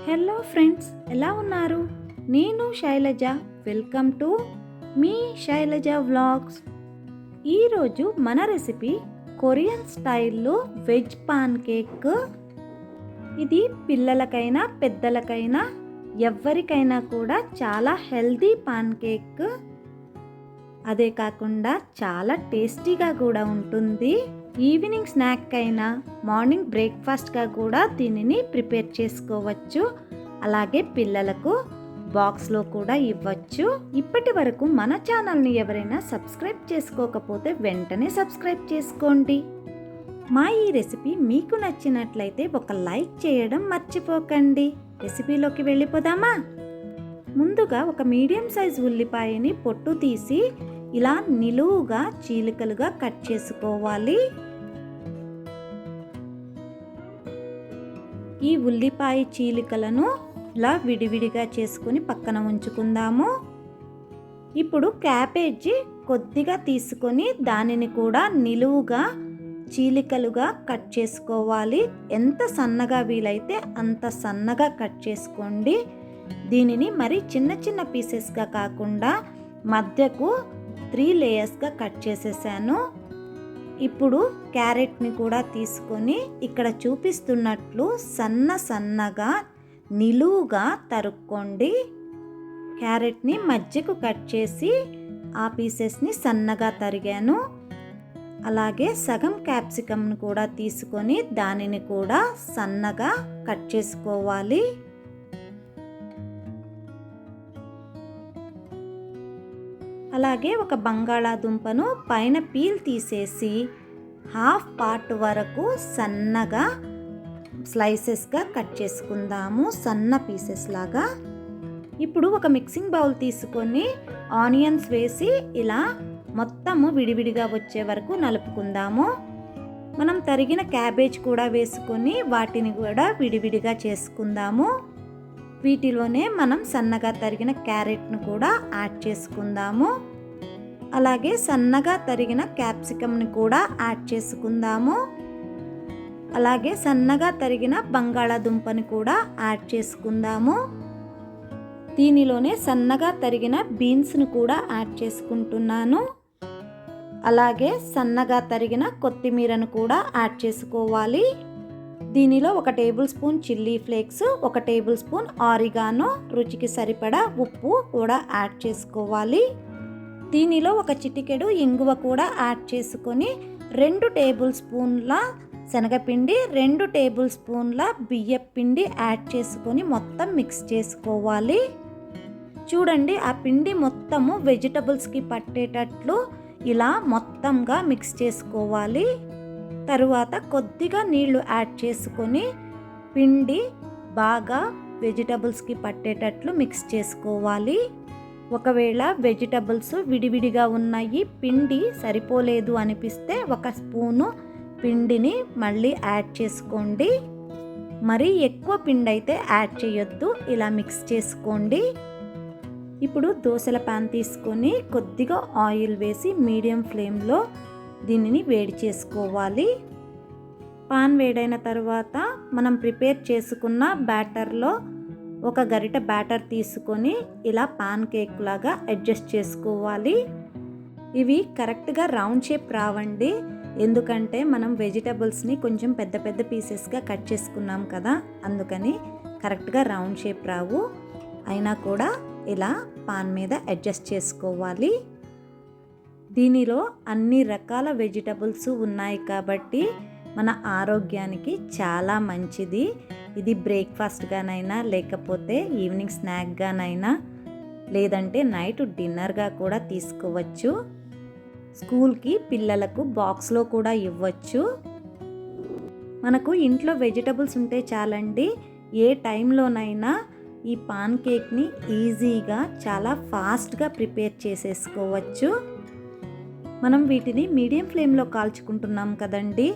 Hello friends, ఎలా ఉన్నారు? నేను శైలజ. వెల్కమ్ టు మీ శైలజ వ్లాగ్స్. ఈరోజు మన రెసిపీ కొరియన్ స్టైల్లో వెజ్ పాన్ కేక్. ఇది పిల్లలకైనా పెద్దలకైనా ఎవరికైనా కూడా చాలా హెల్తీ పాన్ కేక్. అదే కాకుండా చాలా టేస్టీగా కూడా ఉంటుంది. ఈవినింగ్ స్నాక్ అయినా మార్నింగ్ బ్రేక్ఫాస్ట్గా కూడా దీనిని ప్రిపేర్ చేసుకోవచ్చు. అలాగే పిల్లలకు బాక్స్లో కూడా ఇవ్వచ్చు. ఇప్పటి వరకు మన ఛానల్ని ఎవరైనా సబ్స్క్రైబ్ చేసుకోకపోతే వెంటనే సబ్స్క్రైబ్ చేసుకోండి. మా ఈ రెసిపీ మీకు నచ్చినట్లయితే ఒక లైక్ చేయడం మర్చిపోకండి. రెసిపీలోకి వెళ్ళిపోదామా? ముందుగా ఒక మీడియం సైజ్ ఉల్లిపాయని పొట్టు తీసి ఇలా నిలువుగా చీలికలుగా కట్ చేసుకోవాలి. ఈ ఉల్లిపాయ చీలికలను ఇలా విడివిడిగా చేసుకుని పక్కన ఉంచుకుందాము. ఇప్పుడు క్యాబేజీ కొద్దిగా తీసుకొని దానిని కూడా నిలువుగా చీలికలుగా కట్ చేసుకోవాలి. ఎంత సన్నగా వీలైతే అంత సన్నగా కట్ చేసుకోండి. దీనిని మరి చిన్న చిన్న పీసెస్గా కాకుండా మధ్యకు 3 లేయర్స్గా కట్ చేసేసాను. ఇప్పుడు క్యారెట్ని కూడా తీసుకొని ఇక్కడ చూపిస్తున్నట్లు సన్నగా నిలువుగా తరుక్కోండి. క్యారెట్ని మధ్యకు కట్ చేసి ఆ పీసెస్ని సన్నగా తరిగాను. అలాగే సగం క్యాప్సికమ్ను కూడా తీసుకొని దానిని కూడా సన్నగా కట్ చేసుకోవాలి. అలాగే ఒక బంగాళాదుంపను పైన పీల్ తీసేసి హాఫ్ పార్ట్ వరకు సన్నగా స్లైసెస్గా కట్ చేసుకుందాము, సన్న పీసెస్ లాగా. ఇప్పుడు ఒక మిక్సింగ్ బౌల్ తీసుకొని ఆనియన్స్ వేసి ఇలా మొత్తము విడివిడిగా వచ్చే వరకు నలుపుకుందాము. మనం తరిగిన క్యాబేజ్ కూడా వేసుకొని వాటిని కూడా విడివిడిగా చేసుకుందాము. వీటిలోనే మనం సన్నగా తరిగిన క్యారెట్ను కూడా యాడ్ చేసుకుందాము. అలాగే సన్నగా తరిగిన క్యాప్సికమ్ని కూడా యాడ్ చేసుకుందాము. అలాగే సన్నగా తరిగిన బంగాళాదుంపని కూడా యాడ్ చేసుకుందాము. దీనిలోనే సన్నగా తరిగిన బీన్స్ను కూడా యాడ్ చేసుకుంటున్నాను. అలాగే సన్నగా తరిగిన కొత్తిమీరను కూడా యాడ్ చేసుకోవాలి. దీనిలో 1 table spoon chilli flakes, 1 table spoon oregano, రుచికి సరిపడా ఉప్పు కూడా యాడ్ చేసుకోవాలి. దీనిలో 1 చిటికెడు ఇంగువ కూడా యాడ్ చేసుకొని 2 టేబుల్ స్పూన్ల శనగపిండి, 2 టేబుల్ స్పూన్ల బియ్యపిండి యాడ్ చేసుకొని మొత్తం మిక్స్ చేసుకోవాలి. చూడండి, ఆ పిండి మొత్తము వెజిటబుల్స్కి పట్టేటట్లు ఇలా మొత్తంగా మిక్స్ చేసుకోవాలి. తరువాత కొద్దిగా నీళ్లు యాడ్ చేసుకొని పిండి బాగా వెజిటబుల్స్కి పట్టేటట్లు మిక్స్ చేసుకోవాలి. ఒకవేళ వెజిటబుల్స్ విడివిడిగా ఉన్నాయి, పిండి సరిపోలేదు అనిపిస్తే 1 స్పూను పిండిని మళ్ళీ యాడ్ చేసుకోండి. మరి ఎక్కువ పిండి అయితే యాడ్ చేయొద్దు, ఇలా మిక్స్ చేసుకోండి. ఇప్పుడు దోసల పాన్ తీసుకొని కొద్దిగా ఆయిల్ వేసి మీడియం ఫ్లేమ్లో దీనిని వేడి చేసుకోవాలి. పాన్ వేడైన తర్వాత మనం ప్రిపేర్ చేసుకున్న బ్యాటర్లో 1 గరిట బ్యాటర్ తీసుకొని ఇలా పాన్ కేక్ లాగా అడ్జస్ట్ చేసుకోవాలి. ఇవి కరెక్ట్గా రౌండ్ షేప్ రావండి, ఎందుకంటే మనం వెజిటబుల్స్ని కొంచెం పెద్ద పెద్ద పీసెస్గా కట్ చేసుకున్నాం కదా, అందుకని కరెక్ట్గా రౌండ్ షేప్ రావు. అయినా కూడా ఇలా పాన్ మీద అడ్జస్ట్ చేసుకోవాలి. దీనిలో అన్ని రకాల వెజిటబుల్స్ ఉన్నాయి కాబట్టి మన ఆరోగ్యానికి చాలా మంచిది. ఇది బ్రేక్ఫాస్ట్గానైనా, లేకపోతే ఈవినింగ్ స్నాక్గానైనా, లేదంటే నైట్ డిన్నర్గా కూడా తీసుకోవచ్చు. స్కూల్కి పిల్లలకు బాక్స్లో కూడా ఇవ్వచ్చు. మనకు ఇంట్లో వెజిటబుల్స్ ఉంటే చాలండి, ఏ టైంలోనైనా ఈ పాన్ కేక్ని ఈజీగా చాలా ఫాస్ట్గా ప్రిపేర్ చేసేసుకోవచ్చు. మనం వీటిని మీడియం ఫ్లేమ్లో కాల్చుకుంటున్నాం కదండి,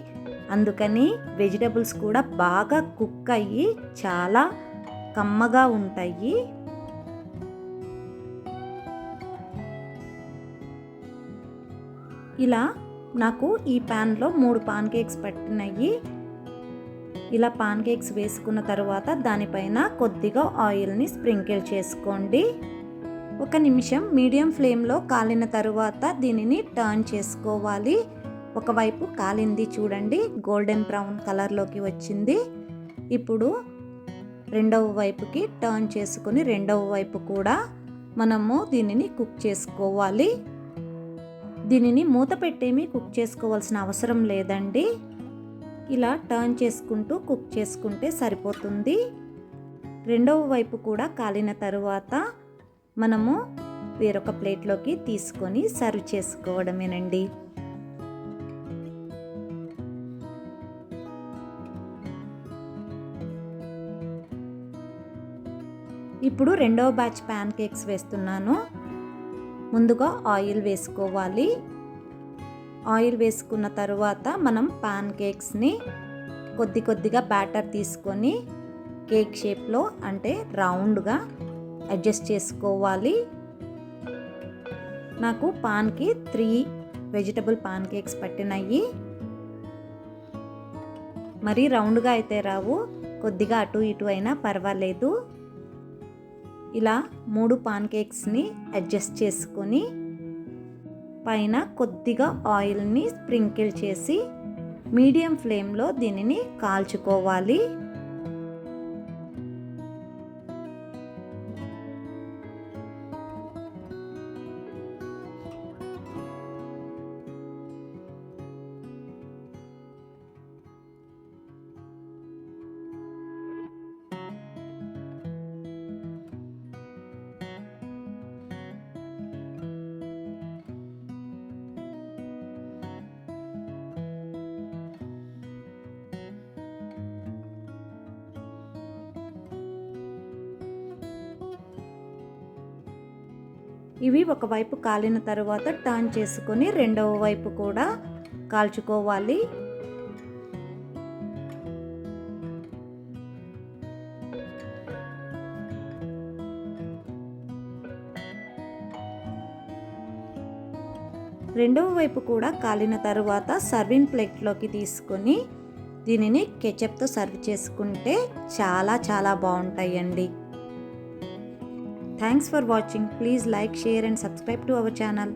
అందుకని వెజిటబుల్స్ కూడా బాగా కుక్ అయ్యి చాలా కమ్మగా ఉంటాయి. ఇలా నాకు ఈ ప్యాన్లో 3 పాన్ కేక్స్ పట్టినాయి. ఇలా పాన్ కేక్స్ వేసుకున్న తర్వాత దానిపైన కొద్దిగా ఆయిల్ని స్ప్రింకిల్ చేసుకోండి. 1 నిమిషం మీడియం ఫ్లేమ్లో కాలిన తరువాత దీనిని టర్న్ చేసుకోవాలి. ఒకవైపు కాలింది చూడండి, గోల్డెన్ బ్రౌన్ కలర్లోకి వచ్చింది. ఇప్పుడు రెండవ వైపుకి టర్న్ చేసుకొని రెండవ వైపు కూడా మనము దీనిని కుక్ చేసుకోవాలి. దీనిని మూత పెట్టేమి కుక్ చేసుకోవాల్సిన అవసరం లేదండి. ఇలా టర్న్ చేసుకుంటూ కుక్ చేసుకుంటే సరిపోతుంది. రెండవ వైపు కూడా కాలిన తరువాత మనము వేరొక ప్లేట్లోకి తీసుకొని సర్వ్ చేసుకోవడమేనండి. ఇప్పుడు రెండవ బ్యాచ్ ప్యాన్ కేక్స్ వేస్తున్నాను. ముందుగా ఆయిల్ వేసుకోవాలి. ఆయిల్ వేసుకున్న తర్వాత మనం పాన్ కేక్స్ని కొద్దిగా బ్యాటర్ తీసుకొని కేక్ షేప్లో అంటే రౌండ్గా అడ్జస్ట్ చేసుకోవాలి. నాకు పాన్కి 3 వెజిటబుల్ పాన్ కేక్స్ పట్టినాయి. మరీ రౌండ్గా అయితే రావు, కొద్దిగా అటు ఇటు అయినా పర్వాలేదు. ఇలా 3 పాన్ కేక్స్ని అడ్జస్ట్ చేసుకొని పైన కొద్దిగా ఆయిల్ని స్ప్రింకిల్ చేసి మీడియం ఫ్లేమ్లో దీనిని కాల్చుకోవాలి. ఇవి ఒకవైపు కాలిన తర్వాత టర్న్ చేసుకొని రెండవ వైపు కూడా కాల్చుకోవాలి. రెండవ వైపు కూడా కాలిన తర్వాత సర్వింగ్ ప్లేట్లోకి తీసుకొని దీనిని కెచప్తో సర్వ్ చేసుకుంటే చాలా బాగుంటాయండి. Thanks for watching. Please like, share and subscribe to our channel.